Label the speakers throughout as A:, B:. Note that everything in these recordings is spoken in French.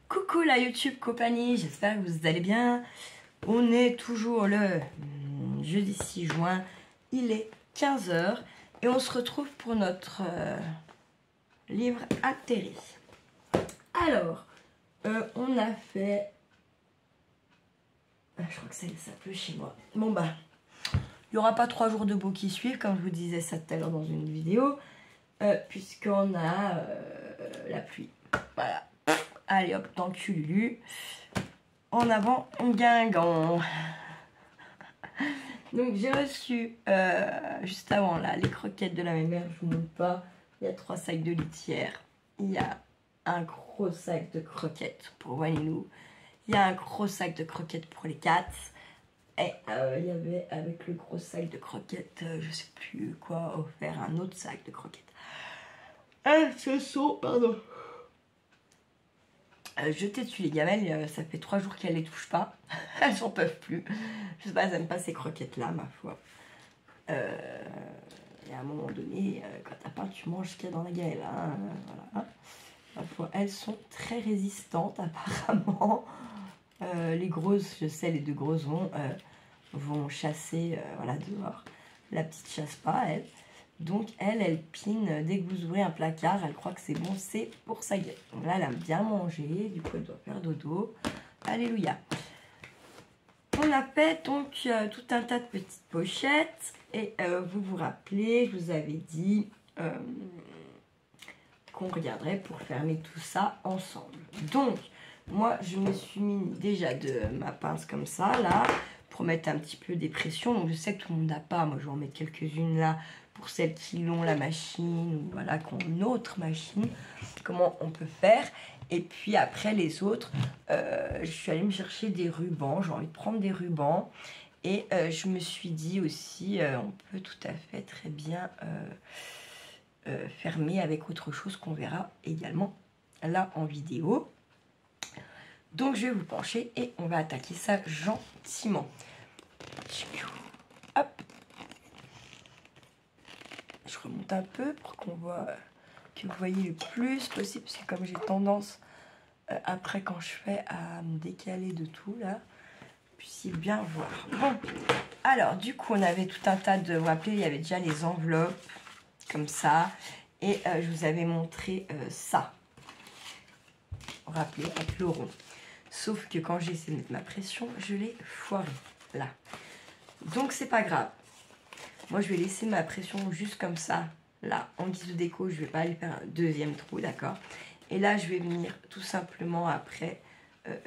A: Coucou la YouTube compagnie, j'espère que vous allez bien. On est toujours le jeudi 6 juin, il est 15 h et on se retrouve pour notre livre Atterri. Alors, on a fait... je crois que ça pleut chez moi. Bon bah, il n'y aura pas 3 jours de beau qui suivent, comme je vous disais ça tout à l'heure dans une vidéo, puisqu'on a la pluie. Voilà. Allez hop, dans le cululu. En avant, Guingamp. Donc j'ai reçu juste avant là les croquettes de la mémère. Je vous montre pas. Il y a 3 sacs de litière. Il y a un gros sac de croquettes pour Walilou. Il y a un gros sac de croquettes pour les cats. Et il y avait avec le gros sac de croquettes, je sais plus quoi, offert un autre sac de croquettes. Ce sont, pardon. Jetez dessus les gamelles, ça fait 3 jours qu'elles les touchent pas. Elles n'en peuvent plus. Je sais pas, elles n'aiment pas ces croquettes là, ma foi. Et à un moment donné, quand t'as faim, tu manges ce qu'il y a dans la gamelle. Hein, voilà. Ma foi, elles sont très résistantes apparemment. Les grosses, je sais, les 2 grosses vont chasser voilà, dehors. La petite chasse pas, elle. Donc elle pine, dès que vous ouvrez un placard, elle croit que c'est bon, c'est pour sa gueule. Donc là, elle aime bien manger, du coup elle doit faire dodo. Alléluia. On a fait donc tout un tas de petites pochettes. Et vous vous rappelez, je vous avais dit qu'on regarderait pour fermer tout ça ensemble. Donc, moi je me suis mis déjà de ma pince comme ça, là, pour mettre un petit peu des pressions. Donc je sais que tout le monde n'a pas, moi je vais en mettre quelques-unes là, pour celles qui l'ont la machine, ou voilà, qui ont une autre machine, comment on peut faire. Et puis après les autres, je suis allée me chercher des rubans, j'ai envie de prendre des rubans. Et je me suis dit aussi, on peut tout à fait très bien fermer avec autre chose qu'on verra également là en vidéo. Donc je vais vous pencher et on va attaquer ça gentiment. Hop. Je remonte un peu pour qu'on voit que vous voyez le plus possible, parce que comme j'ai tendance après quand je fais à me décaler de tout là, vous puissiez bien voir. Bon, alors du coup on avait tout un tas de, vous vous rappelez, il y avait déjà les enveloppes comme ça, et je vous avais montré ça, vous vous rappelez, avec le rond. Sauf que quand j'ai essayé de mettre ma pression, je l'ai foiré là. Donc c'est pas grave. Moi, je vais laisser ma pression juste comme ça, là, en guise de déco. Je ne vais pas aller faire un deuxième trou, d'accord? Et là, je vais venir tout simplement après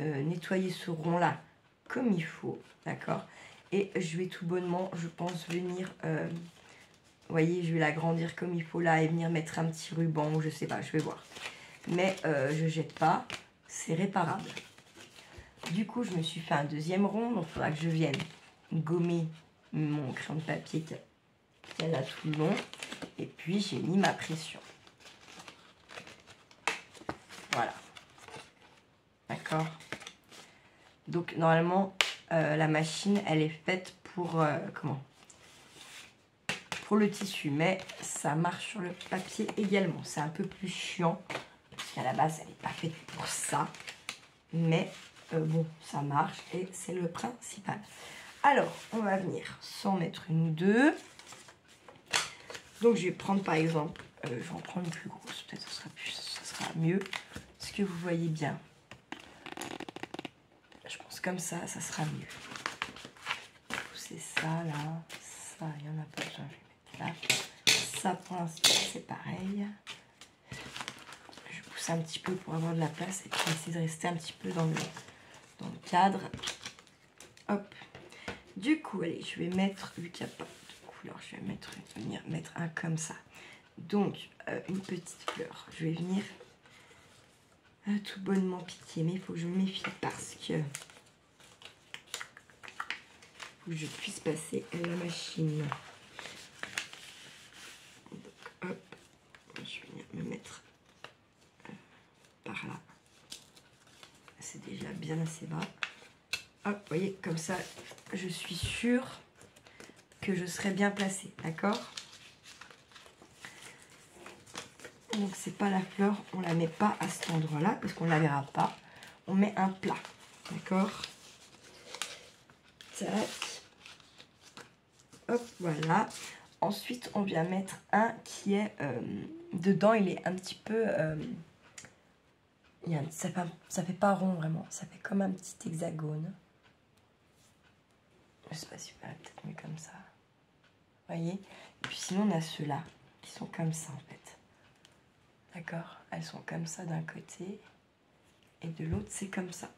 A: nettoyer ce rond-là comme il faut, d'accord? Et je vais tout bonnement, je pense, venir, vous voyez, je vais l'agrandir comme il faut là et venir mettre un petit ruban, je sais pas, je vais voir. Mais je jette pas, c'est réparable. Du coup, je me suis fait un deuxième rond, donc il faudra que je vienne gommer mon crayon de papier qu'elle a tout le long, et puis j'ai mis ma pression. Voilà, d'accord. Donc normalement la machine elle est faite pour pour le tissu, mais ça marche sur le papier également. C'est un peu plus chiant parce qu'à la base elle n'est pas faite pour ça, mais bon, ça marche et c'est le principal. Alors on va venir s'en mettre une ou deux. Donc je vais prendre par exemple, je vais en prendre une plus grosse, peut-être ça sera mieux, parce que vous voyez bien. Je pense comme ça, ça sera mieux. C'est ça là, ça il n'y en a pas besoin, je vais mettre là. Ça pour l'instant c'est pareil. Je pousse un petit peu pour avoir de la place et puis essayer de rester un petit peu dans le cadre. Hop. Du coup, allez, je vais mettre, vu qu'il n'y a pas alors je vais venir mettre un comme ça. Donc une petite fleur. Je vais venir tout bonnement piquer, mais il faut que je me méfie parce que faut que je puisse passer à la machine. Donc hop, je vais venir me mettre par là. C'est déjà bien assez bas. Hop, vous voyez, comme ça, je suis sûre que je serai bien placée, d'accord? Donc c'est pas la fleur, on la met pas à cet endroit là parce qu'on la verra pas. on met un plat. D'accord? Tac. Hop, voilà. Ensuite, on vient mettre un qui est... dedans, il est un petit peu... ça fait pas rond, vraiment. Ça fait comme un petit hexagone. Je sais pas si on va peut-être mieux comme ça. Vous voyez? Et puis sinon, on a ceux-là qui sont comme ça, en fait. D'accord? Elles sont comme ça d'un côté. Et de l'autre, c'est comme ça.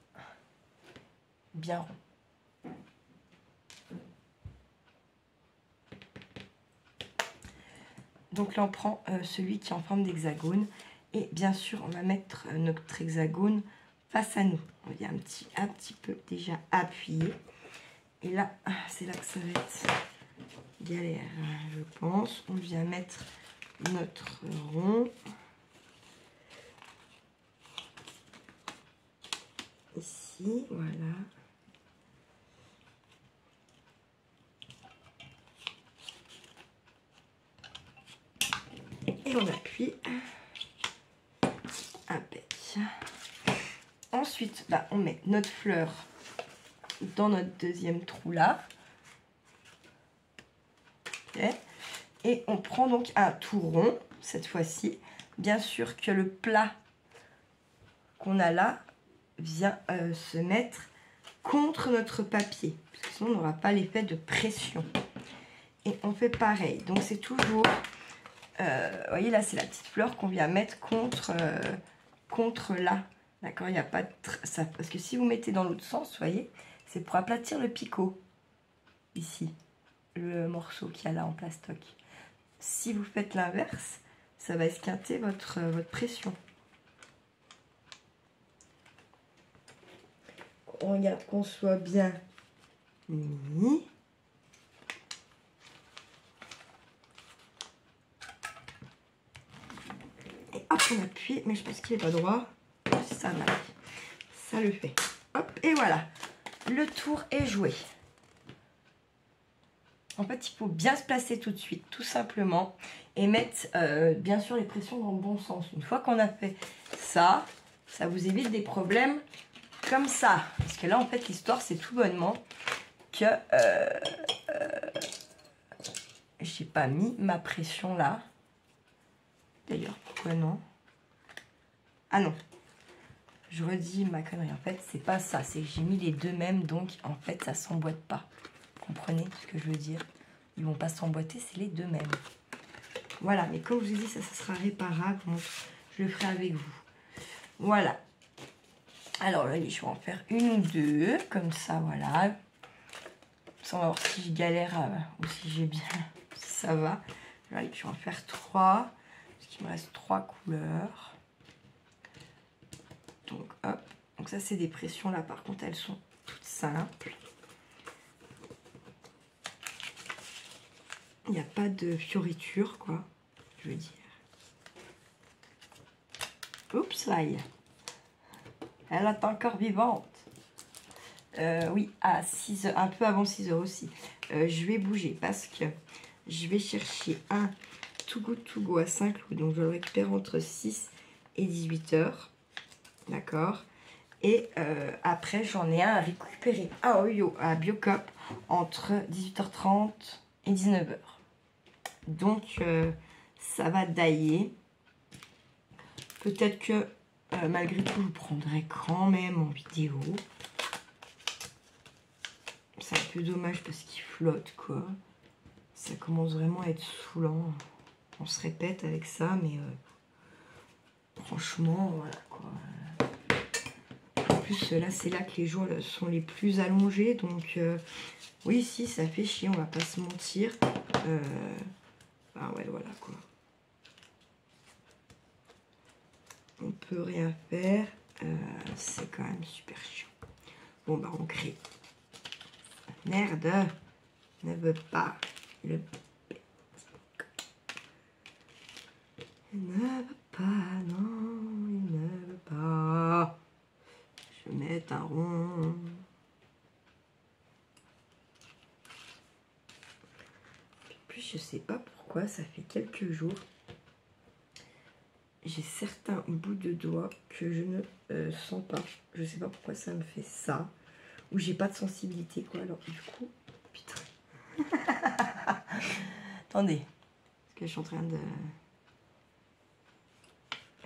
A: Bien rond. Donc là, on prend celui qui est en forme d'hexagone. Et bien sûr, on va mettre notre hexagone face à nous. On va un petit peu déjà appuyé. Et là, c'est là que ça va être galère, je pense. On vient mettre notre rond. Ici, voilà. Et on appuie. Impec. Ensuite, on met notre fleur dans notre deuxième trou là. Okay. Et on prend donc un tout rond, cette fois-ci. Bien sûr que le plat qu'on a là vient se mettre contre notre papier. Parce que sinon, on n'aura pas l'effet de pression. Et on fait pareil. Donc, c'est toujours... vous voyez, là, c'est la petite fleur qu'on vient mettre contre là. D'accord? Il n'y a pas de... ça, parce que si vous mettez dans l'autre sens, vous voyez, c'est pour aplatir le picot. Ici, le morceau qu'il y a là en plastoc. Si vous faites l'inverse, ça va esquinter votre pression. On regarde qu'on soit bien mis. Et hop, on appuie, mais je pense qu'il n'est pas droit. Ça marche. Ça le fait. Hop, et voilà. Le tour est joué. En fait, il faut bien se placer tout de suite, tout simplement. Et mettre, bien sûr, les pressions dans le bon sens. Une fois qu'on a fait ça, ça vous évite des problèmes comme ça. Parce que là, en fait, l'histoire, c'est tout bonnement que j'ai pas mis ma pression là. D'ailleurs, pourquoi non? Ah non. Je redis ma connerie. En fait, c'est pas ça. C'est que j'ai mis les deux mêmes. Donc, en fait, ça s'emboîte pas. Vous comprenez ce que je veux dire? Ils vont pas s'emboîter, c'est les deux mêmes. Voilà, mais comme je vous ai dit, ça sera réparable. Donc, je le ferai avec vous. Voilà. Alors là, je vais en faire une ou deux. Comme ça, voilà. Sans voir si je galère ou si j'ai bien... si ça va. Allez, je vais en faire 3. Parce qu'il me reste 3 couleurs. Donc, hop. Donc ça, c'est des pressions. Là, par contre, elles sont toutes simples. Il n'y a pas de fioriture, quoi. Je veux dire. Oups, là. Elle est encore vivante. Oui, à 6 heures, un peu avant 6 heures aussi. Je vais bouger parce que je vais chercher un Too Good To Go à 5 loups. Donc, je le récupère entre 6 et 18 heures. D'accord. Et après, j'en ai un à récupérer à Oyo, à Biocop, entre 18h30 et 19h. Donc, ça va dailler. Peut-être que, malgré tout, je vous prendrai quand même en vidéo. C'est un peu dommage parce qu'il flotte, quoi. Ça commence vraiment à être saoulant. On se répète avec ça, mais franchement, voilà, quoi. En plus, là, c'est là que les jours sont les plus allongés. Donc, oui, si, ça fait chier, on va pas se mentir. Ah ouais, voilà, quoi. On peut rien faire. C'est quand même super chiant. Bon, bah, on crée. Merde, ne veut pas. Il ne veut pas, non, il ne veut pas. Je vais mettre un rond. En plus, je sais pas pourquoi, ça fait quelques jours. j'ai certains bouts de doigts que je ne sens pas. Je sais pas pourquoi ça me fait ça. Ou j'ai pas de sensibilité quoi. Alors du coup, putain. Attendez. Parce que je suis en train de...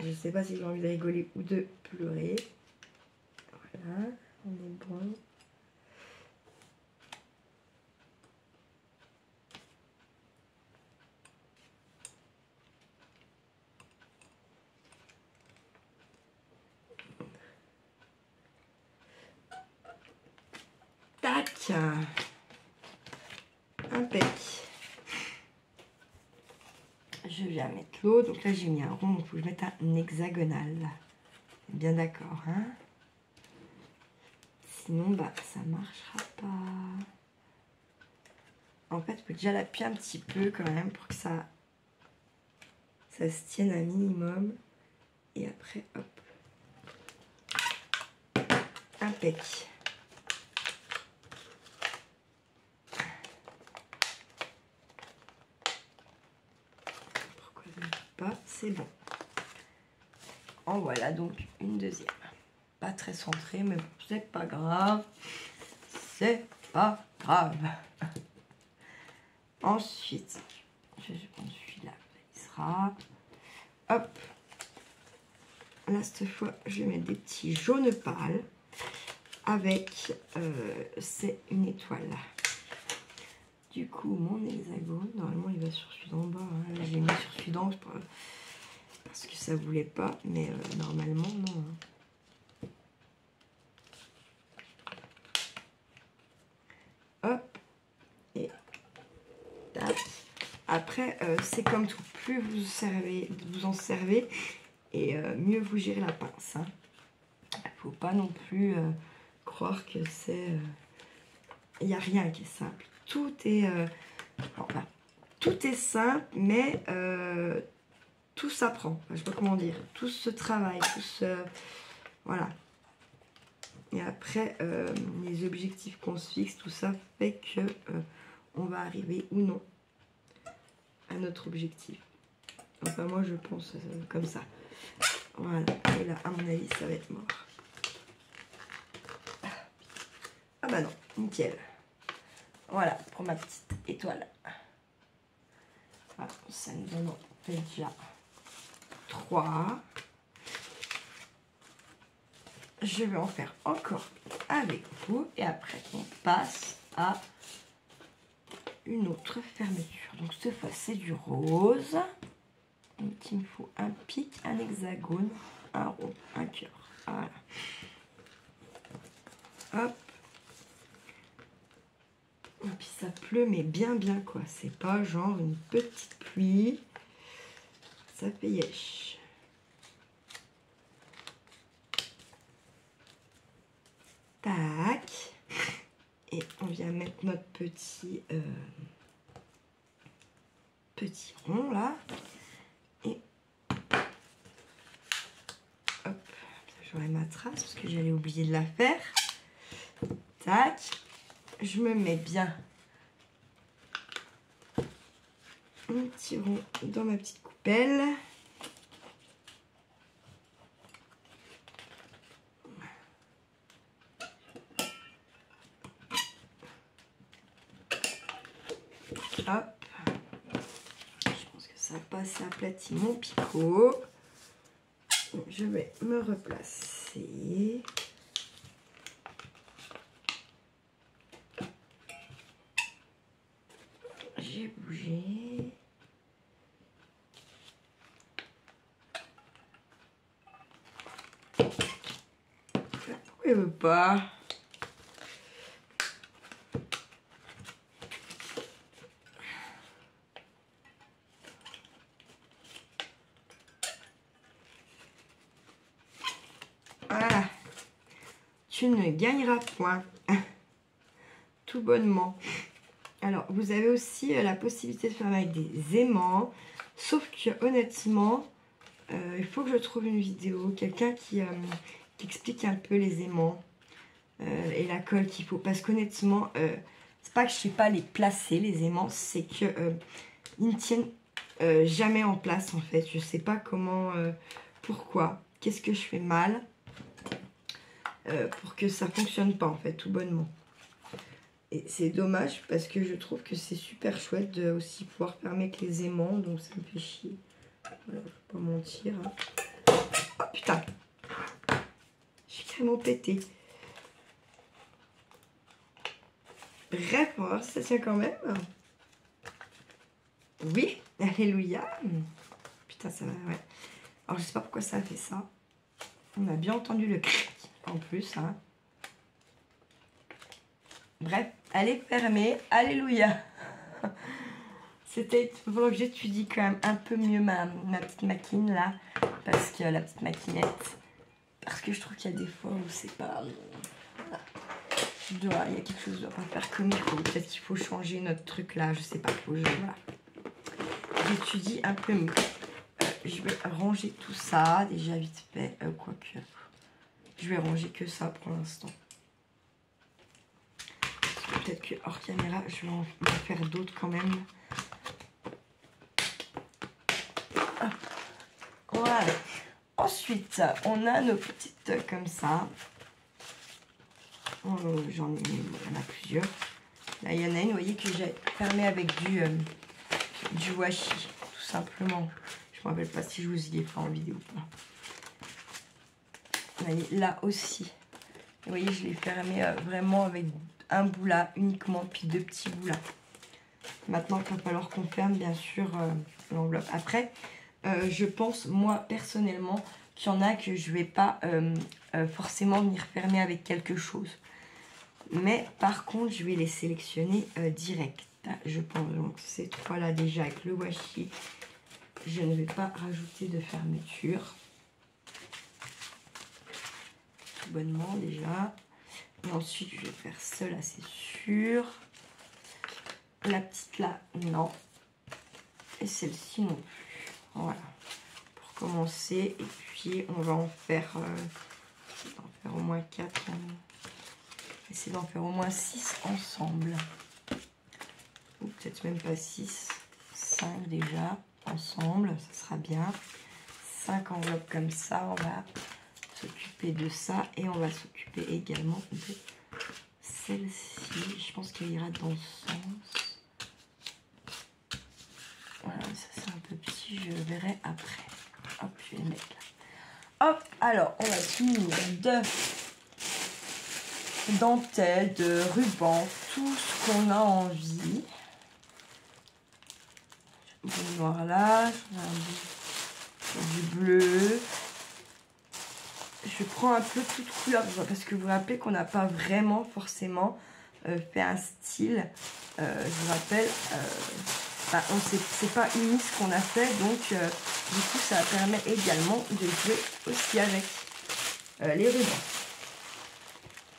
A: Je sais pas si j'ai envie de rigoler ou de pleurer. Voilà, on est bon. Tac. Impec. Je viens mettre l'eau. Donc là, j'ai mis un rond. Donc il faut que je mette un hexagonal. Bien d'accord, hein? Sinon, bah, ça marchera pas. En fait, il faut déjà l'appuyer un petit peu quand même pour que ça se tienne un minimum. Et après, hop. Impec. Pourquoi ça ne marche pas? C'est bon. En voilà donc une deuxième. Pas très centrée, mais bon, c'est pas grave. C'est pas grave. Ensuite, je vais prendre celui-là. Il sera. Hop. Là, cette fois, je vais mettre des petits jaunes pâles. Avec, c'est une étoile. Du coup, mon hexagone, normalement, il va sur celui d'en bas. Hein. Là, j'ai mis sur celui d'en haut parce que ça voulait pas, mais normalement, non. Hop. Et tac. Après, c'est comme tout. Plus vous en servez, et mieux vous gérez la pince. Hein. Faut pas non plus croire que c'est... Il n'y a rien qui est simple. Tout est... enfin, tout est simple, mais tout s'apprend. Enfin, je sais pas comment dire. Tout se travaille, tout se... Voilà. Et après, les objectifs qu'on se fixe, tout ça fait que on va arriver ou non à notre objectif. Enfin, moi, je pense comme ça. Voilà. Et là, à mon avis, ça va être mort. Ah bah non, nickel. Voilà, pour ma petite étoile. Voilà, ça nous en fait déjà 3. Je vais en faire encore avec vous. Et après, on passe à une autre fermeture. Donc cette fois, c'est du rose. Donc il me faut un pic, un hexagone, un rond, un cœur. Voilà. Hop. Et puis ça pleut, mais bien quoi. C'est pas genre une petite pluie. Ça fait yesh. Tac. Et on vient mettre notre petit rond là. Et hop. J'aurai ma trace parce que j'allais oublier de la faire. Tac. Je me mets bien un petit rond dans ma petite coupelle. Hop. Je pense que ça passe aplati mon picot. Je vais me replacer. J'ai bougé. Pourquoi il veut pas? Voilà. Tu ne gagneras point. Tout bonnement. Alors, vous avez aussi la possibilité de faire avec des aimants. Sauf que, honnêtement, il faut que je trouve une vidéo. Quelqu'un qui explique un peu les aimants et la colle qu'il faut. Parce qu'honnêtement, c'est pas que je sais pas les placer, les aimants. C'est que ils ne tiennent jamais en place en fait. Je sais pas comment, pourquoi, qu'est-ce que je fais mal pour que ça fonctionne pas en fait, tout bonnement. Et c'est dommage parce que je trouve que c'est super chouette de aussi pouvoir fermer avec les aimants, donc ça me fait chier. Voilà, je vais pas mentir. Hein. Oh putain, j'ai carrément pété. Bref, on va voir si ça tient quand même. Oui, alléluia. Putain, ça va, ouais. Alors, je sais pas pourquoi ça a fait ça. On a bien entendu le cric en plus. Hein. Bref, elle est fermée. Alléluia. C'était pour l'objet, tu dis quand même un peu mieux ma petite maquine là. Parce que la petite maquinette. Parce que je trouve qu'il y a des fois où c'est pas... Voilà. Il y a quelque chose que je dois pas faire comme il faut. Peut-être qu'il faut changer notre truc là. Je sais pas. Voilà. J'étudie un peu mieux. Je vais ranger tout ça. Déjà vite fait. Quoique. Je vais ranger que ça pour l'instant. Peut-être que hors caméra, je vais en faire d'autres quand même. Hop. Voilà. Ensuite, on a nos petites comme ça. J'en ai, il y en a plusieurs. Là, il y en a une, vous voyez, que j'ai fermée avec du washi, tout simplement. Je ne me rappelle pas si je vous y ai fait en vidéo ou pas. Vous voyez, là aussi. Vous voyez, je l'ai fermée vraiment avec un bout là, uniquement, puis 2 petits bouts là. Maintenant, il va falloir qu'on ferme, bien sûr, l'enveloppe. Après, je pense, moi, personnellement, qu'il y en a que je ne vais pas forcément venir fermer avec quelque chose. Mais, par contre, je vais les sélectionner direct. Je pense, donc, ces trois-là, déjà, avec le washi, je ne vais pas rajouter de fermeture. Tout bonnement, déjà. Et ensuite, je vais faire cela, c'est sûr. La petite là, non. Et celle-ci non plus. Voilà. Pour commencer. Et puis, on va en faire, au moins 4. Essayer d'en faire au moins 6 ensemble. Ou peut-être même pas 6. 5 déjà, ensemble. Ça sera bien. 5 enveloppes comme ça. On va s'occuper de ça. Et on va s'occuper également de celle-ci. Je pense qu'elle ira dans ce sens. Voilà, ça c'est un peu petit, je verrai après. Hop, je vais les mettre là. Hop, alors on va finir de dentelle, de ruban, tout ce qu'on a envie. Du noir là, du bleu. Je prends un peu toute couleur parce que vous vous rappelez qu'on n'a pas vraiment forcément fait un style. Je vous rappelle. C'est pas unique ce qu'on a fait, donc du coup ça permet également de jouer aussi avec les rubans.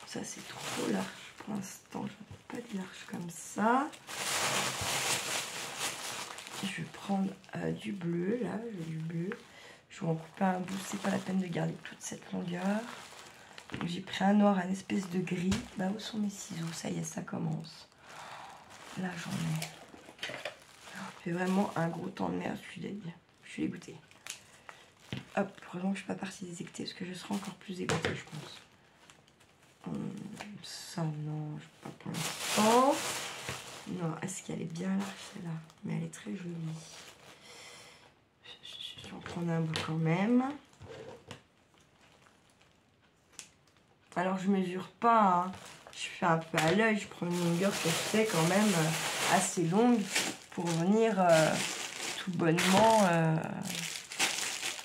A: Ça c'est trop large pour l'instant, je ne veux pas de large comme ça. Je vais prendre du bleu, là, du bleu. Je vais en couper un bout, c'est pas la peine de garder toute cette longueur. J'ai pris un noir, un espèce de gris. Bah où sont mes ciseaux? Ça y est, ça commence. Là j'en ai. Fait vraiment un gros temps de merde, je suis dégoûtée. Hop, heureusement que je ne suis pas partie déséctée parce que je serai encore plus dégoûtée, je pense. Ça, non, je ne sais pas pour l'instant. Non, est-ce qu'elle est bien large celle-là? Mais elle est très jolie. Je vais en prendre un bout quand même. Alors, je mesure pas, hein. Je fais un peu à l'œil, je prends une longueur que je sais quand même assez longue pour venir tout bonnement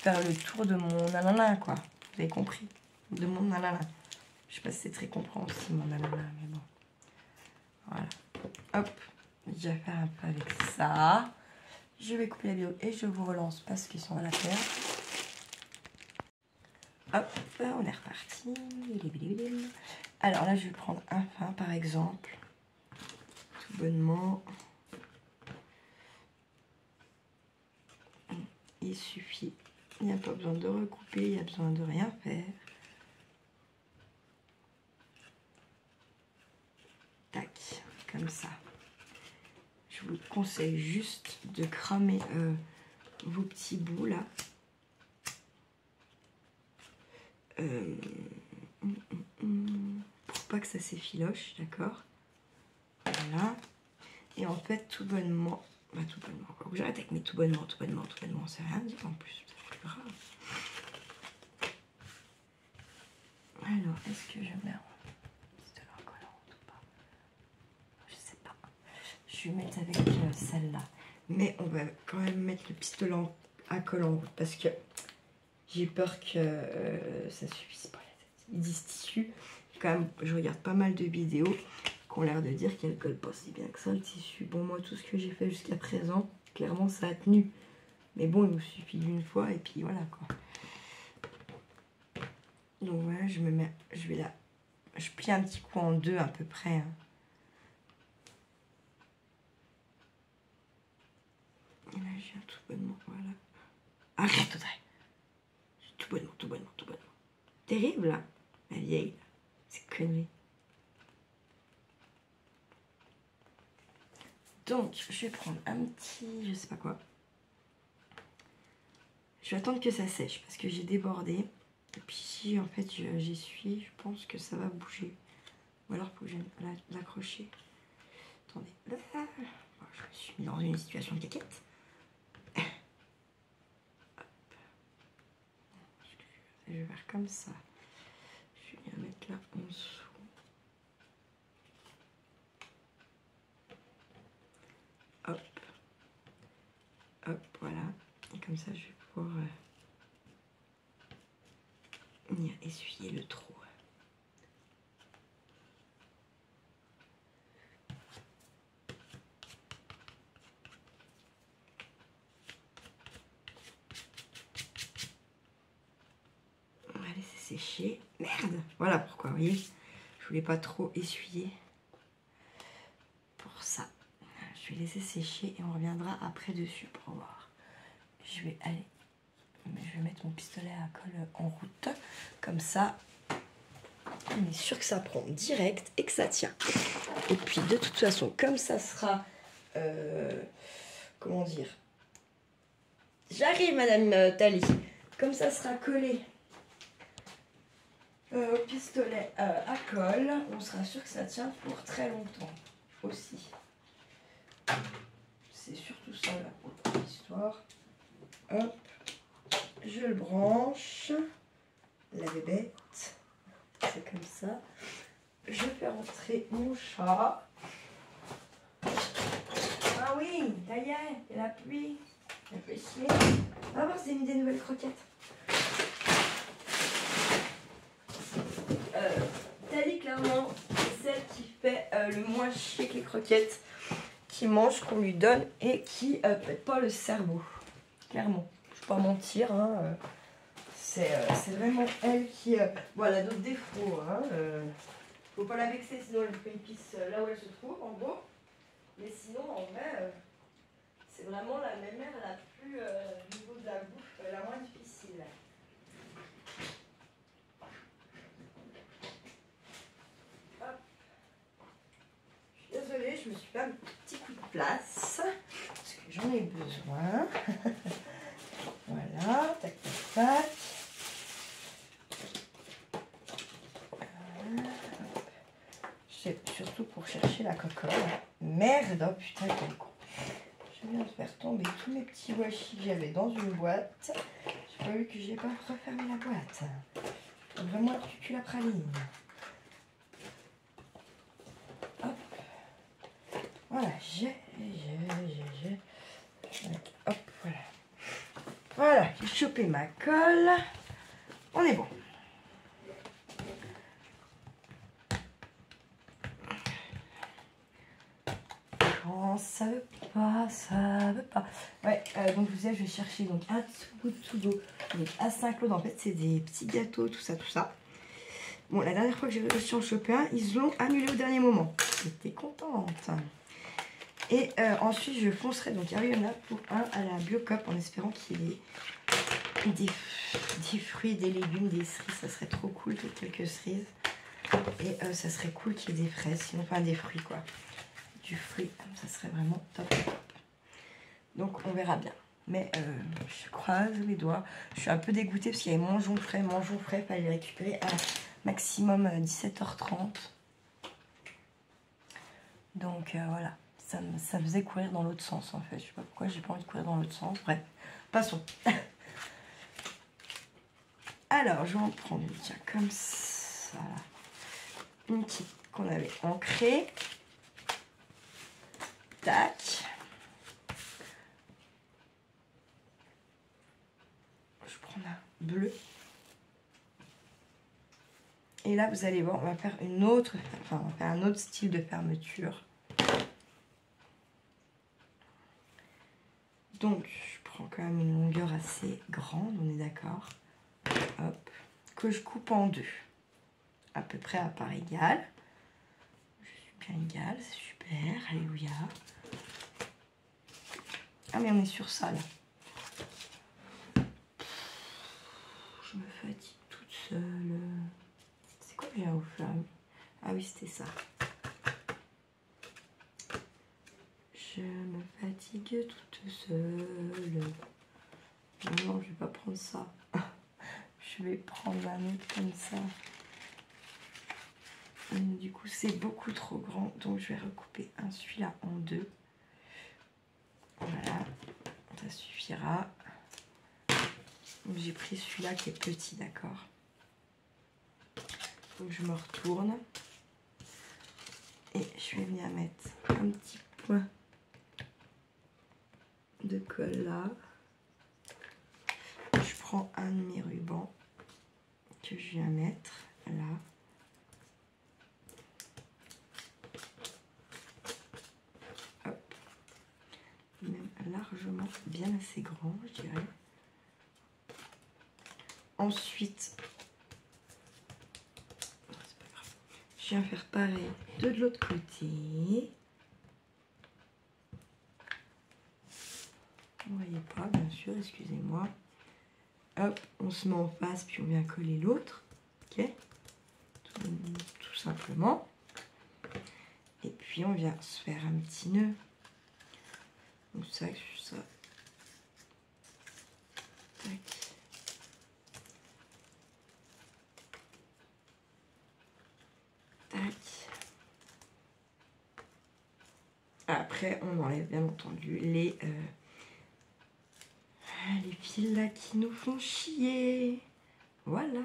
A: faire le tour de mon nanana, quoi. Vous avez compris? De mon nanana. Je sais pas si c'est très compréhensible, mon nanana, mais bon. Voilà. Hop. Je vais faire un peu avec ça. Je vais couper la vidéo et je vous relance parce qu'ils sont à la terre. Hop, on est reparti. Alors là, je vais prendre un fin, par exemple. Tout bonnement. Il suffit. Il n'y a pas besoin de recouper, il n'y a besoin de rien faire. Tac, comme ça. je vous conseille juste de cramer vos petits bouts là. Pour pas que ça s'effiloche, d'accord? Voilà. Et en fait, tout bonnement, bah tout bonnement, quoi. J'arrête avec mes tout bonnement, c'est rien dire en plus, c'est grave. Alors, est-ce que je mets un pistolet à collant ou pas? Je sais pas. Je vais mettre avec celle-là. Mais on va quand même mettre le pistolet à collant parce que j'ai peur que ça suffise pas. Ils disent tissu. Quand même, je regarde pas mal de vidéos qui ont l'air de dire qu'elle colle pas si bien que ça le tissu. Bon, moi, tout ce que j'ai fait jusqu'à présent, clairement, ça a tenu. Mais bon, il nous suffit d'une fois et puis voilà quoi. Donc voilà, je vais là, je plie un petit coup en deux à peu près. Hein. Et là, j'ai un tout bonnement, voilà. Arrête, Audrey. Tout bonnement. Terrible, là, la vieille. C'est connerie. Donc, je vais prendre un petit, je sais pas quoi. Je vais attendre que ça sèche parce que j'ai débordé. Et puis si en fait j'essuie, je pense que ça va bouger. Ou alors faut que je l'accrocher. Attendez. Là. Oh, je me suis mis dans une situation de caquette. Je vais faire comme ça. Je vais la mettre là en dessous. Hop. Hop, voilà. Et comme ça, je vais pouvoir venir essuyer le trou. On va laisser sécher. Merde! Voilà pourquoi, vous voyez. Je voulais pas trop essuyer. Pour ça. Je vais laisser sécher et on reviendra après dessus pour voir. Je vais mettre mon pistolet à colle en route. Comme ça, on est sûr que ça prend direct et que ça tient. Et puis de toute façon, comme ça sera... comment dire? J'arrive, Madame Tali. Comme ça sera collé au pistolet à colle, on sera sûr que ça tient pour très longtemps aussi. C'est surtout ça là pour l'histoire. Hop, je le branche. La bébête, c'est comme ça. Je fais rentrer mon chat. Ah oui, ça y est, il y a la pluie. Il fait chier. On va voir si j'ai mis des nouvelles croquettes. Tali, clairement, c'est celle qui fait le moins chier que les croquettes, qui mange, qu'on lui donne et qui pète pas le cerveau. Clairement, je vais pas mentir, hein, c'est vraiment elle qui... voilà, d'autres défauts. Hein, faut pas la vexer, sinon elle fait une pisse là où elle se trouve, en gros. Mais sinon, en vrai, c'est vraiment la mémère la plus, au niveau de la bouffe, la moins difficile. Désolée, je me suis fait un petit coup de place parce que j'en ai besoin. Voilà, tac tac tac. Voilà. C'est surtout pour chercher la cocotte. Merde, oh putain, quel con. Je viens de faire tomber tous mes petits washi que j'avais dans une boîte. J'ai pas vu que j'ai pas refermé la boîte. Vraiment du cul la praline. Voilà, hop, voilà. Voilà, j'ai chopé ma colle. On est bon. Quand ça veut pas, ça veut pas. Ouais, donc vous savez, je vais chercher donc un bout de tout d'eau. Donc à Saint-Claude, en fait, c'est des petits gâteaux, tout ça, tout ça. Bon, la dernière fois que j'ai réussi à en choper un, ils l'ont annulé au dernier moment. J'étais contente. Et ensuite, je foncerai donc à Riona pour un à la Biocop en espérant qu'il y ait des fruits, des légumes, des cerises. Ça serait trop cool, quelques cerises. Et ça serait cool qu'il y ait des fraises, sinon enfin des fruits quoi. du fruit, ça serait vraiment top. Donc on verra bien. Mais je croise les doigts. Je suis un peu dégoûtée parce qu'il y avait mangeons frais, il fallait les récupérer à maximum 17h30. Donc voilà, ça faisait courir dans l'autre sens en fait. Je sais pas pourquoi j'ai pas envie de courir dans l'autre sens. Bref, passons. Alors, je vais en prendre une, tiens, comme ça. Une petite qu'on avait ancrée. Tac. Je prends la bleue. Et là, vous allez voir, on va faire une autre, enfin, on va faire un autre style de fermeture. Donc, je prends quand même une longueur assez grande, on est d'accord. Hop, que je coupe en deux, à peu près à part égale. Je suis bien égale, c'est super, alléluia. Ah mais on est sur ça là. Je me fatigue toute seule. C'est quoi que j'ai à vous faire? Ah oui, c'était ça. Je me fatigue toute seule. Non, je vais pas prendre ça. Je vais prendre un autre comme ça. Et du coup, c'est beaucoup trop grand. Donc, je vais recouper celui-là en deux. Voilà. Ça suffira. J'ai pris celui-là qui est petit, d'accord. Donc, je me retourne. Et je vais venir mettre un petit point de colle là. Je prends un de mes rubans que je viens mettre là. Hop. Même largement bien assez grand, je dirais. Ensuite, je viens faire pareil de l'autre côté. Vous ne voyez pas, bien sûr, excusez-moi. Hop, on se met en face, puis on vient coller l'autre. Ok, tout simplement. Et puis on vient se faire un petit nœud. Donc ça. Tac. Tac. Après, on enlève bien entendu les fils là qui nous font chier. Voilà.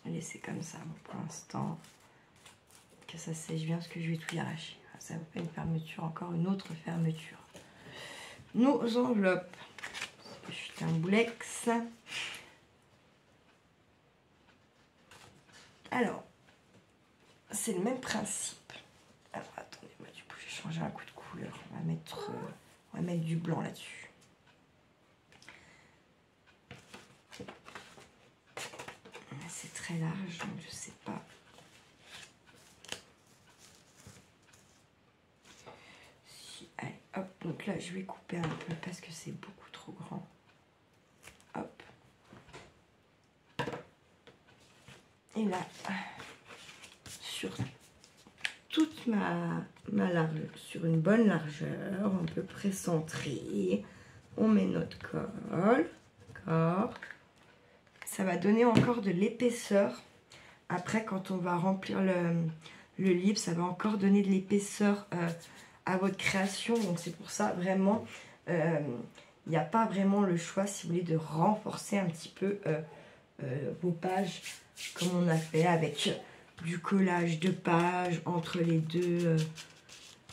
A: Laissez comme ça pour l'instant. Que ça sèche bien parce que je vais tout y arracher. Ça vous fait une fermeture, encore une autre fermeture. Nos enveloppes. Je suis un boulex. Alors, c'est le même principe. Alors, attendez, moi du coup, j'ai changé un coup de couleur. On va mettre du blanc là-dessus. C'est très large, donc je sais pas. Si, allez, hop. Donc là, je vais couper un peu parce que c'est beaucoup trop grand. Hop. Et là, sur toute ma largeur, sur une bonne largeur, à peu près centrée, on met notre colle. D'accord. Ça va donner encore de l'épaisseur. Après, quand on va remplir le livre, ça va encore donner de l'épaisseur à votre création. Donc, c'est pour ça, vraiment, il n'y a pas vraiment le choix, si vous voulez, de renforcer un petit peu vos pages, comme on a fait avec du collage de pages entre les deux,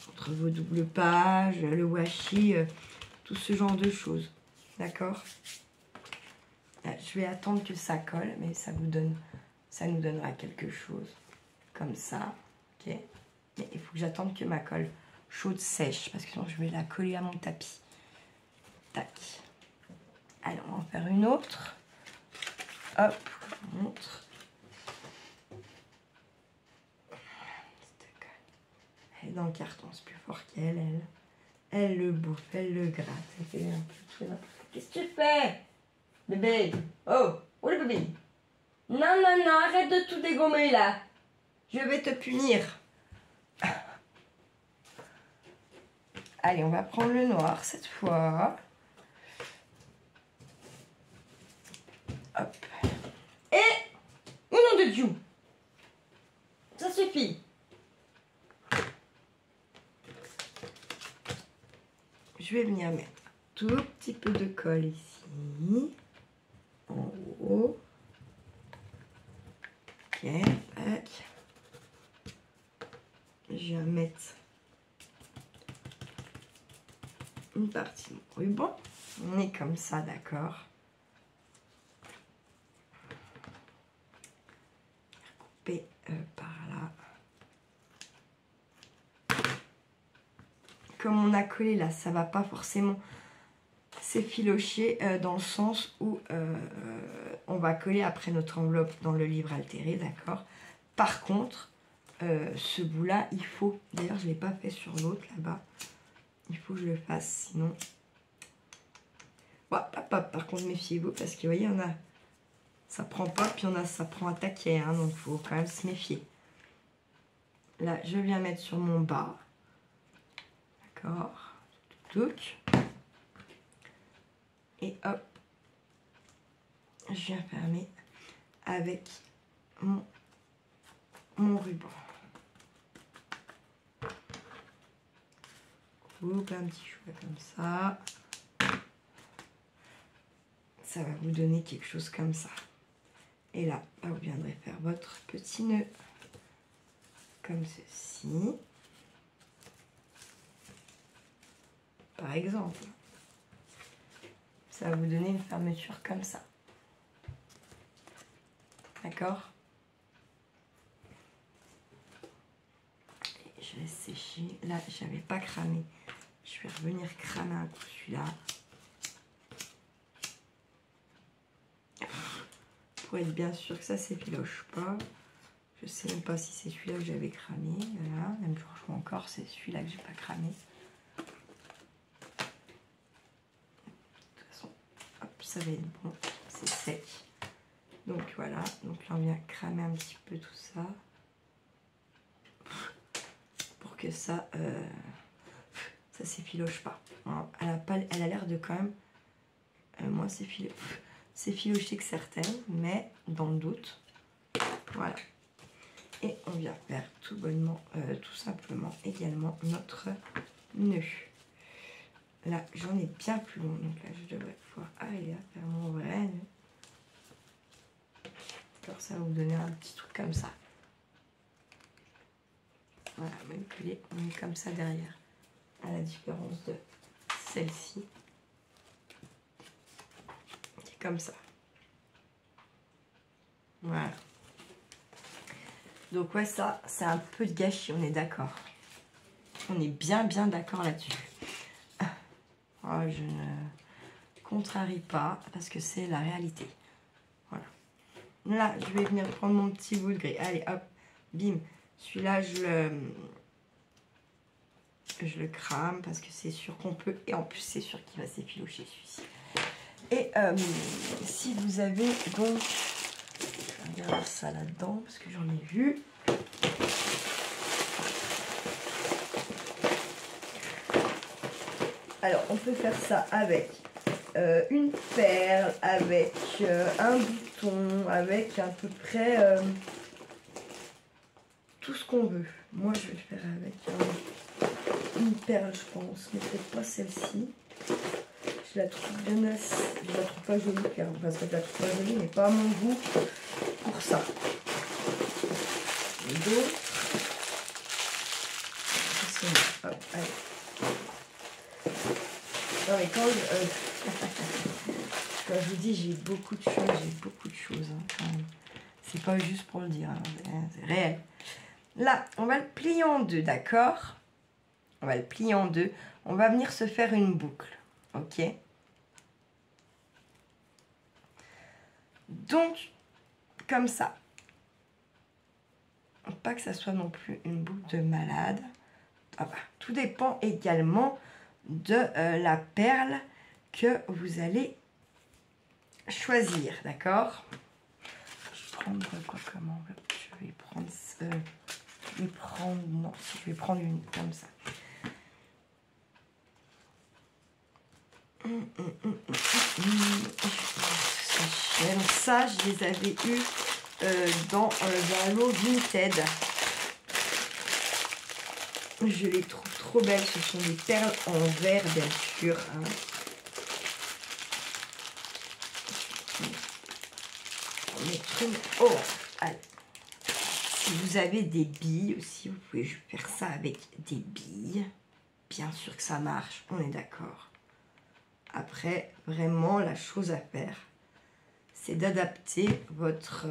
A: entre vos doubles pages, le washi, tout ce genre de choses. D'accord ? Je vais attendre que ça colle, mais ça nous donnera quelque chose comme ça. Ok. Mais il faut que j'attende que ma colle chaude sèche, parce que sinon je vais la coller à mon tapis. Tac. Allez, on va en faire une autre. Hop, je vous montre. Elle est dans le carton, c'est plus fort qu'elle, elle. Elle le bouffe, elle le gratte. Elle fait un peu. Qu'est-ce que tu fais? Bébé, oh, où est le bébé? Non, non, non, arrête de tout dégommer là. Je vais te punir. Allez, on va prendre le noir cette fois. Hop. Et... au nom de Dieu. Ça suffit. Je vais venir mettre un tout petit peu de colle ici. En haut. Ok, tac. Je vais mettre une partie de mon ruban. On est comme ça, d'accord. Couper par là. Comme on a collé là, ça va pas forcément s'effilocher dans le sens où on va coller après notre enveloppe dans le livre altéré, d'accord. Par contre, ce bout là, il faut, d'ailleurs je ne l'ai pas fait sur l'autre là-bas, il faut que je le fasse, sinon... Ouais, par contre, méfiez-vous parce que vous voyez, on a... ça prend pas, puis on a ça prend un taquet, hein, donc il faut quand même se méfier. Là, je viens mettre sur mon bas. D'accord. Et hop. Je viens fermer avec mon ruban. Coupe un petit chouette comme ça. Ça va vous donner quelque chose comme ça. Et là, vous viendrez faire votre petit nœud comme ceci. Par exemple. Ça va vous donner une fermeture comme ça. D'accord? Et je laisse sécher. Là, j'avais pas cramé. Je vais revenir cramer un coup celui-là. Pour être bien sûr que ça s'effiloche pas. Je sais même pas si c'est celui-là que j'avais cramé. Voilà, même franchement encore, c'est celui-là que j'ai pas cramé. De toute façon, hop, ça va être bon. C'est sec. Donc voilà, donc là on vient cramer un petit peu tout ça. Pour que ça s'effiloche pas. Alors, elle a l'air de quand même moins s'effilocher que certaines, mais dans le doute. Voilà. Et on vient faire tout bonnement, tout simplement également notre nœud. Là, j'en ai bien plus long, donc là, je devrais pouvoir arriver à faire mon vrai nœud. Alors, ça va vous donner un petit truc comme ça. Voilà, manipuler, on est comme ça derrière. À la différence de celle-ci. Qui est comme ça. Voilà. Donc ouais, ça, c'est un peu de gâchis, on est d'accord. On est bien d'accord là-dessus. Oh, je ne contrarie pas, parce que c'est la réalité. Voilà. Là, je vais venir prendre mon petit bout de gris. Allez, hop, bim. Celui-là, je le crame, parce que c'est sûr qu'on peut. Et en plus, c'est sûr qu'il va s'effilocher, celui-ci. Et si vous avez donc... Je vais regarder ça là-dedans, parce que j'en ai vu. Alors, on peut faire ça avec une perle, avec un bouton, avec à peu près tout ce qu'on veut. Moi, je vais le faire avec une perle, je pense, mais peut-être pas celle-ci. Je la trouve bien, je la trouve pas jolie, parce que je la trouve pas jolie, mais pas à mon goût pour ça. Et d'autres. Hop, allez. Non mais quand je vous dis, j'ai beaucoup de choses, hein, quand même. C'est pas juste pour le dire, hein, c'est réel. Là, on va le plier en deux, d'accord? On va le plier en deux. On va venir se faire une boucle, ok? Donc, comme ça. Pas que ça soit non plus une boucle de malade. Ah bah, tout dépend également de la perle que vous allez choisir, d'accord? Je vais prendre quoi comme enveloppe? Je vais prendre vais prendre... Non, si je vais prendre une comme ça. Donc ça, je les avais eus dans un lot Vinted. Je les trouve trop belles. Ce sont des perles en verre, bien sûr. Hein. Oh, allez. Si vous avez des billes aussi, vous pouvez faire ça avec des billes. Bien sûr que ça marche, on est d'accord. Après, vraiment, la chose à faire, c'est d'adapter votre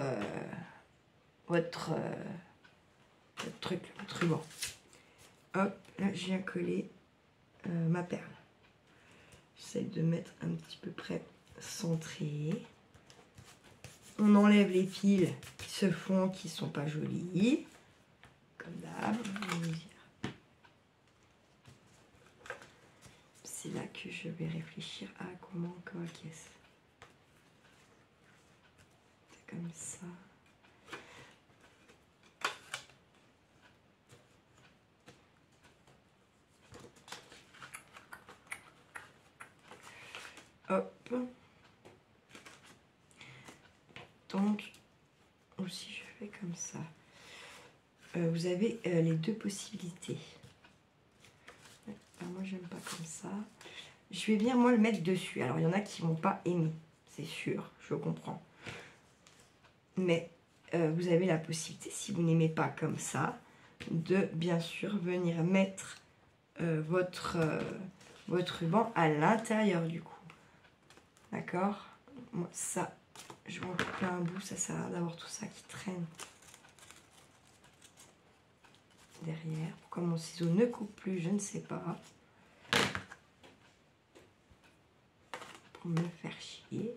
A: truc, votre ruban. Hop, là, je viens coller ma perle. J'essaie de mettre un petit peu près centré. On enlève les fils qui se font, qui ne sont pas jolis. Comme d'hab. C'est là que je vais réfléchir à comment qu'est-ce. C'est comme ça. Hop. Donc, aussi je fais comme ça. Vous avez les deux possibilités. Alors moi j'aime pas comme ça. Je vais bien moi le mettre dessus. Alors il y en a qui vont pas aimer, c'est sûr, je comprends. Mais vous avez la possibilité, si vous n'aimez pas comme ça, de bien sûr venir mettre votre ruban à l'intérieur du coup. D'accord? Moi ça, je vais en couper un bout, ça sert à rien d'avoir tout ça qui traîne derrière. Pourquoi mon ciseau ne coupe plus, je ne sais pas. Pour me faire chier,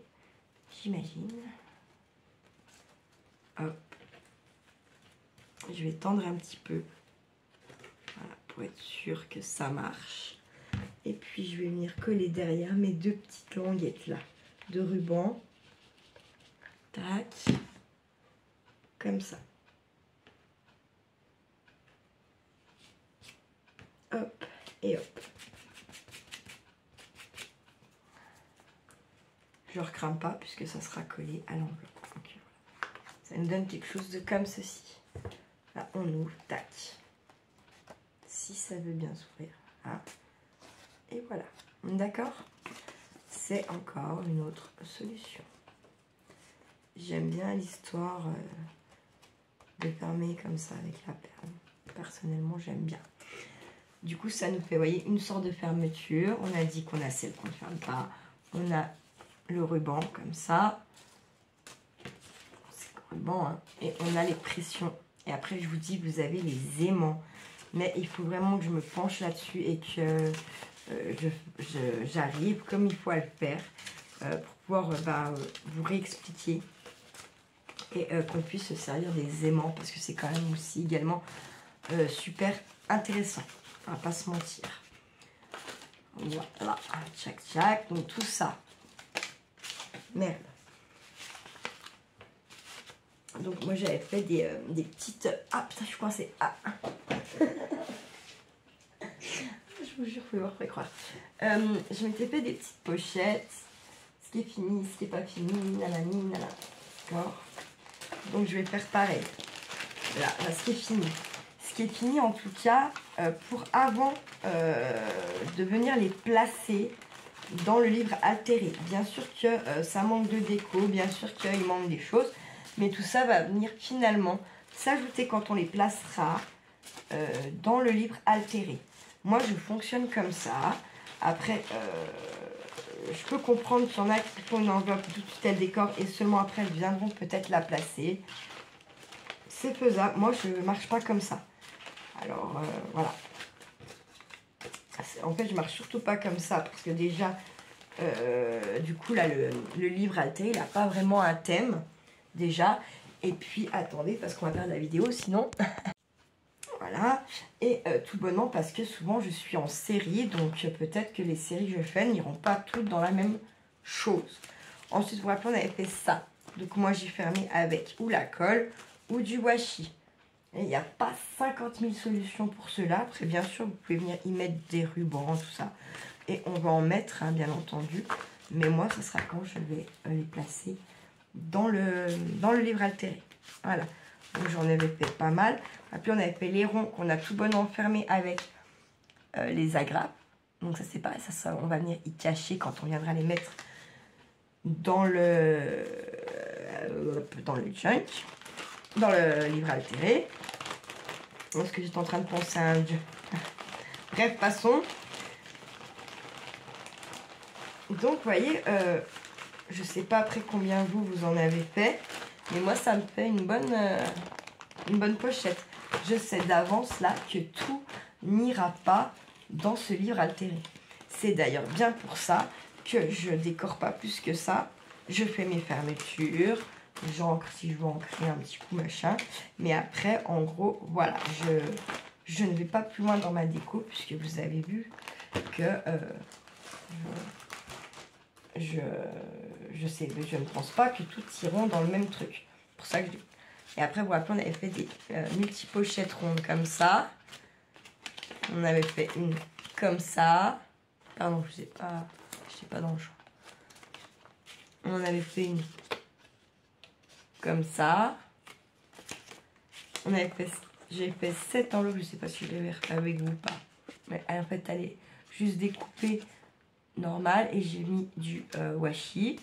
A: j'imagine. Hop. Je vais tendre un petit peu. Voilà, pour être sûr que ça marche. Et puis je vais venir coller derrière mes deux petites languettes là de ruban. Tac. Comme ça. Hop et hop. Je ne recrame pas puisque ça sera collé à l'enveloppe. Okay, voilà. Ça nous donne quelque chose de comme ceci. Là, on ouvre, tac. Si ça veut bien s'ouvrir. Hein. Et voilà. D'accord? C'est encore une autre solution. J'aime bien l'histoire de fermer comme ça avec la perle. Personnellement, j'aime bien. Du coup, ça nous fait, vous voyez, une sorte de fermeture. On a dit qu'on a celle qu'on ne ferme pas. On a le ruban comme ça. C'est le ruban, hein. Et on a les pressions. Et après, je vous dis, vous avez les aimants. Mais il faut vraiment que je me penche là-dessus et que j'arrive comme il faut à le faire pour pouvoir vous réexpliquer et qu'on puisse se servir des aimants parce que c'est quand même aussi également super intéressant. On va pas se mentir. Voilà, tchac tchac, donc tout ça. Merde. Donc moi j'avais fait des petites... Ah putain, je suis coincée. Ah. Je vous jure, vous pouvez voir, vous pouvez croire. Je m'étais fait des petites pochettes. Ce qui est fini, ce qui n'est pas fini, nanani, nanana. D'accord. Donc je vais faire pareil. Là, ce qui est fini. Ce qui est fini en tout cas, pour avant de venir les placer dans le livre altéré. Bien sûr que ça manque de déco, bien sûr qu'il manque des choses. Mais tout ça va venir finalement s'ajouter quand on les placera dans le livre altéré. Moi, je fonctionne comme ça. Après, je peux comprendre qu'il y en a qui font une enveloppe tout de suite tel décor et seulement après, elles viendront peut-être la placer. C'est faisable. Moi, je ne marche pas comme ça. Alors, voilà. En fait, je ne marche surtout pas comme ça parce que déjà, du coup, là, le livre altéré, il n'a pas vraiment un thème. Déjà, et puis attendez parce qu'on va faire la vidéo sinon. Voilà, et tout bonnement parce que souvent je suis en série, donc peut-être que les séries que je fais n'iront pas toutes dans la même chose. Ensuite, vous vous rappelez, on avait fait ça, donc moi j'ai fermé avec ou la colle ou du washi. Et il n'y a pas 50 000 solutions pour cela. Après, bien sûr, vous pouvez venir y mettre des rubans, tout ça. Et on va en mettre, hein, bien entendu. Mais moi, ce sera quand je vais les placer dans le livre altéré. Voilà. Donc, j'en avais fait pas mal. Et puis, on avait fait les ronds qu'on a tout bonnement fermés avec les agrafes. Donc, ça, c'est pareil. Ça, on va venir y cacher quand on viendra les mettre dans le junk, dans le livre altéré. Parce que j'étais en train de penser à un dieu. Bref, passons. Donc, vous voyez, je sais pas après combien vous en avez fait, mais moi, ça me fait une bonne pochette. Je sais d'avance, là, que tout n'ira pas dans ce livre altéré. C'est d'ailleurs bien pour ça que je décore pas plus que ça. Je fais mes fermetures, j'encre si je veux ancrer un petit coup, machin. Mais après, en gros, voilà, je ne vais pas plus loin dans ma déco, puisque vous avez vu que... je ne pense pas que tout iront dans le même truc. C'est pour ça que je dis. Et après, vous vous rappelez, on avait fait des multi-pochettes rondes comme ça. On avait fait une comme ça. Pardon, je sais pas dans le champ. On avait fait une comme ça. J'ai fait 7 enveloppes. Je sais pas si je l'ai fait avec vous ou pas. Mais en fait, elle est juste découpée normal et j'ai mis du washi.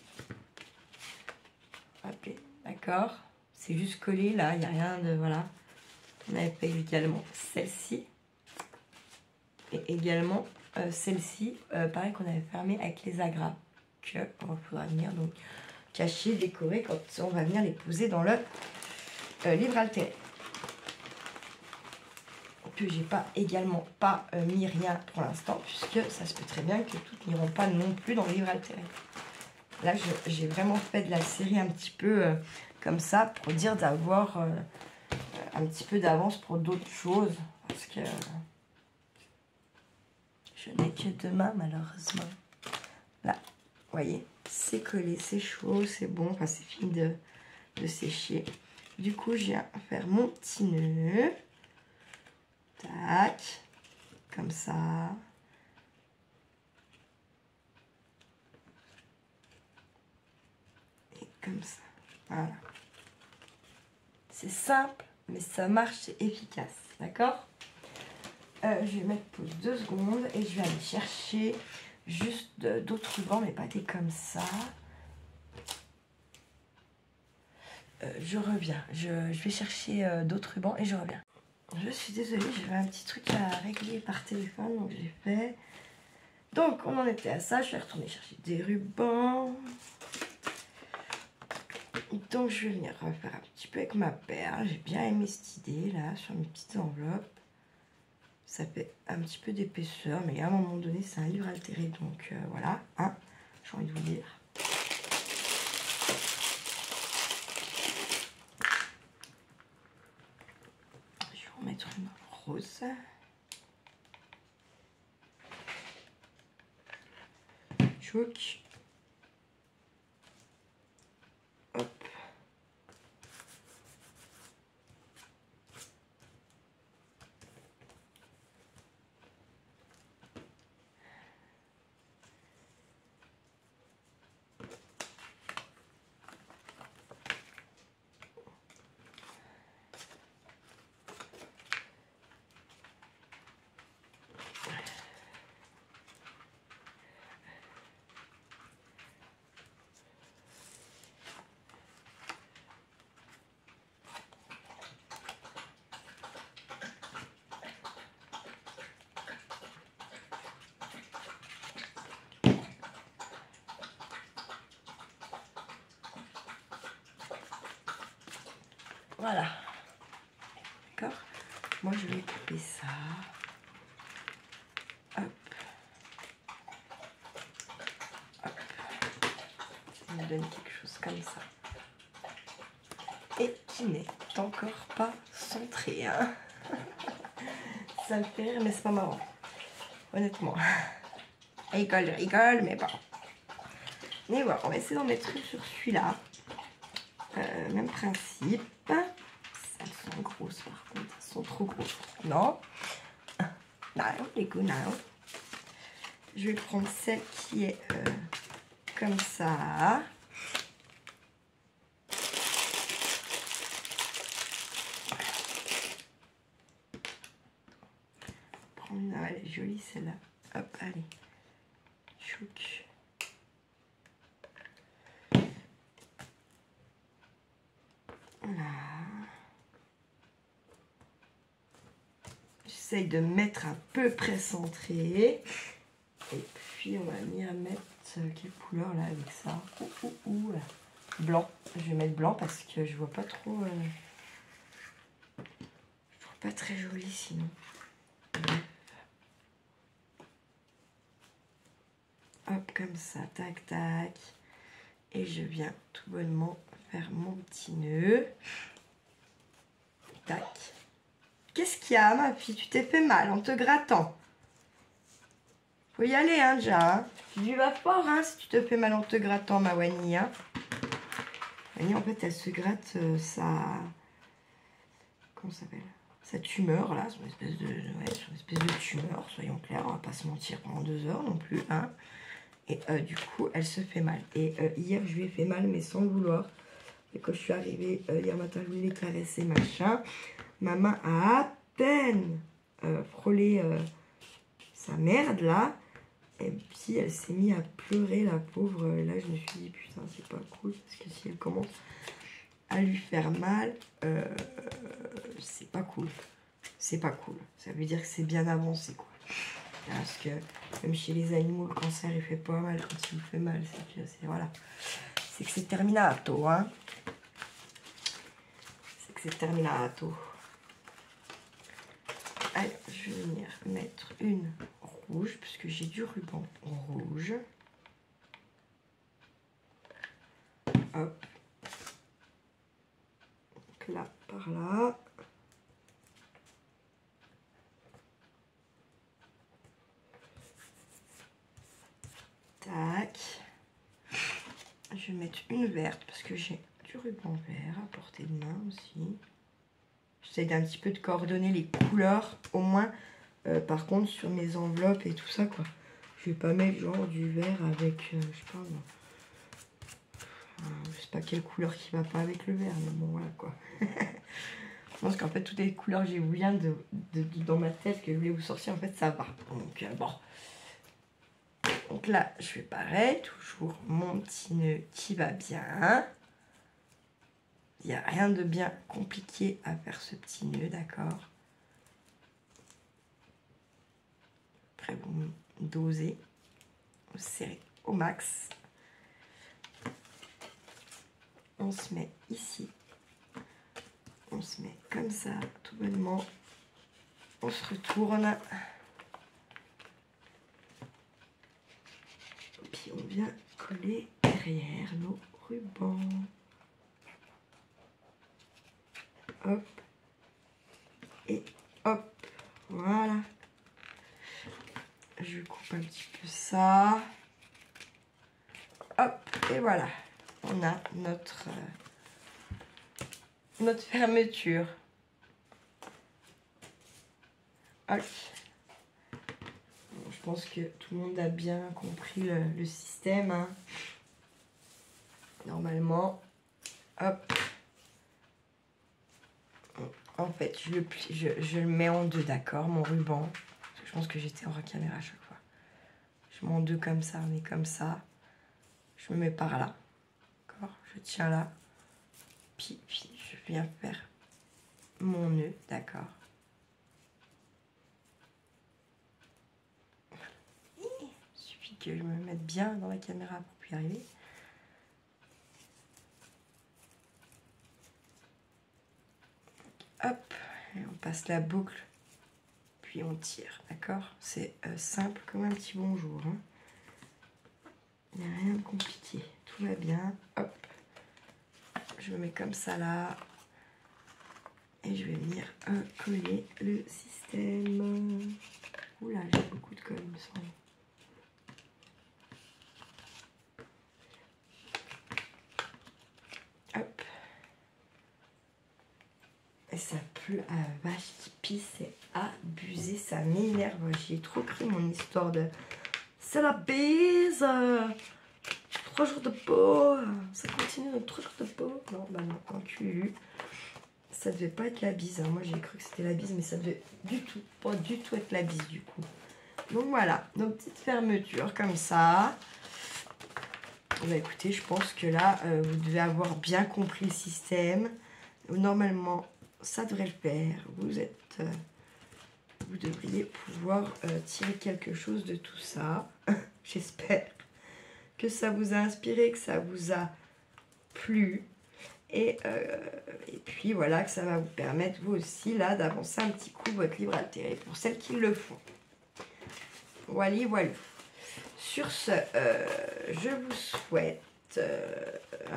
A: Ok, d'accord. C'est juste collé là, il n'y a rien de... Voilà. On avait fait également celle-ci. Et également celle-ci, pareil qu'on avait fermé avec les agrafes. Que on faudra venir donc cacher, décorer quand on va venir les poser dans le livre altéré. Que j'ai également pas mis rien pour l'instant, puisque ça se peut très bien que toutes n'iront pas non plus dans le livre altéré. Là, j'ai vraiment fait de la série un petit peu comme ça pour dire d'avoir un petit peu d'avance pour d'autres choses, parce que je n'ai que demain malheureusement. Là, vous voyez, c'est collé, c'est chaud, c'est bon, enfin c'est fini de sécher. Du coup, je viens faire mon petit nœud. Tac, comme ça. Et comme ça. Voilà. C'est simple, mais ça marche, c'est efficace. D'accord ? Je vais mettre pause 2 secondes et je vais aller chercher juste d'autres rubans, mais pas des comme ça. Je reviens. Je vais chercher d'autres rubans et je reviens. Je suis désolée, j'avais un petit truc à régler par téléphone, donc j'ai fait. Donc, on en était à ça. Je vais retourner chercher des rubans. Donc, je vais venir refaire un petit peu avec ma perle. J'ai bien aimé cette idée, là, sur mes petites enveloppes. Ça fait un petit peu d'épaisseur, mais à un moment donné, c'est un livre altéré. Donc, voilà, hein, j'ai envie de vous dire. Je vais en mettre une rose. Choc. Hop. Voilà. D'accord. Moi, je vais couper ça. Hop. Hop. Ça me donne quelque chose comme ça. Et qui n'est encore pas centré. Hein. Ça me fait rire, mais c'est pas marrant. Honnêtement. Je rigole, mais bon. Mais voilà, on va essayer d'en mettre une sur celui-là. Même principe. Ça sont grosses par contre, elles sont trop grosses. Non. Non, les goûts, non. Je vais prendre celle qui est comme ça. Prendre, ah, elle est jolie celle-là. Hop, allez. Chouc. Voilà. J'essaye de mettre à peu près centré. Et puis on va venir mettre quelle couleur là avec ça. Blanc. Je vais mettre blanc parce que je vois pas trop. Je trouve pas très joli sinon. Hop, comme ça, tac, tac. Et je viens tout bonnement faire mon petit nœud. Tac. Qu'est-ce qu'il y a, ma fille? Tu t'es fait mal en te grattant. Faut y aller, hein, déjà. Hein. Tu vas fort, hein, si tu te fais mal en te grattant, ma Wani. Hein. Wani, en fait, elle se gratte sa... Comment ça s'appelle? Sa tumeur, là. Son espèce de tumeur, soyons clairs. On va pas se mentir pendant 2 heures non plus, hein. Et du coup, elle se fait mal. Et hier, je lui ai fait mal, mais sans le vouloir. Et quand je suis arrivée hier matin, je voulais les caresser, machin. Ma main a à peine frôlé sa merde, là. Et puis, elle s'est mise à pleurer, la pauvre. Et là, je me suis dit, putain, c'est pas cool. Parce que si elle commence à lui faire mal, c'est pas cool. C'est pas cool. Ça veut dire que c'est bien avancé, quoi. Parce que même chez les animaux, le cancer il fait pas mal quand il vous fait mal, c'est que c'est voilà. C'est que c'est terminato, hein. C'est que c'est terminato. Allez, je vais venir mettre une rouge, puisque j'ai du ruban rouge. Hop. Donc là, par là. Tac. Je vais mettre une verte parce que j'ai du ruban vert à portée de main aussi. J'essaie d'un petit peu de coordonner les couleurs au moins. Par contre sur mes enveloppes et tout ça quoi. Je vais pas mettre genre du vert avec je sais pas moi. Je sais pas quelle couleur qui va pas avec le vert mais bon voilà quoi. Je pense qu'en fait toutes les couleurs que j'ai bien dans ma tête que je voulais vous sortir en fait ça va. Donc bon. Donc là, je fais pareil, toujours mon petit nœud qui va bien. Il n'y a rien de bien compliqué à faire ce petit nœud, d'accord? Après, vous dosez, vous serrez au max. On se met ici. On se met comme ça, tout bonnement. On se retourne. Puis on vient coller derrière nos rubans. Hop. Et hop. Voilà. Je coupe un petit peu ça. Hop. Et voilà. On a notre fermeture. Ok. Je pense que tout le monde a bien compris le système. Hein. Normalement, hop. En fait, je le mets en deux, d'accord, mon ruban. Je pense que j'étais hors caméra à chaque fois. Je mets en deux comme ça, on est comme ça. Je me mets par là. D'accord, je tiens là. Puis je viens faire mon nœud, d'accord. Que je me mette bien dans la caméra pour y arriver. Hop, et on passe la boucle, puis on tire, d'accord? C'est simple comme un petit bonjour. Hein. Il n'y a rien de compliqué, tout va bien. Hop, je me mets comme ça là. Et je vais venir coller le système. Oula, j'ai beaucoup de colle, il me semble. ça pleut à la vache qui pisse, c'est abusé, ça m'énerve. J'y ai trop cru mon histoire de... C'est la bise 3 jours de peau, ça continue dans 3 jours de peau. Non, bah non, enculé. Ça devait pas être la bise, hein. Moi j'ai cru que c'était la bise, mais ça devait pas du tout être la bise du coup. Donc voilà, nos petites fermetures comme ça. Bah écoutez, je pense que là, vous devez avoir bien compris le système. Normalement, ça devrait le faire. Vous devriez pouvoir tirer quelque chose de tout ça. J'espère que ça vous a inspiré, que ça vous a plu. Et puis voilà, que ça va vous permettre vous aussi là d'avancer un petit coup votre livre altéré pour celles qui le font. Voilà, voilà. Sur ce, je vous souhaite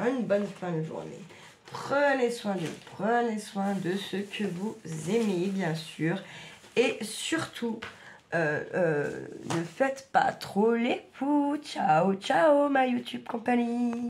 A: une bonne fin de journée. Prenez soin de vous, prenez soin de ceux que vous aimez, bien sûr. Et surtout, ne faites pas trop les poux. Ciao, ciao, ma YouTube compagnie.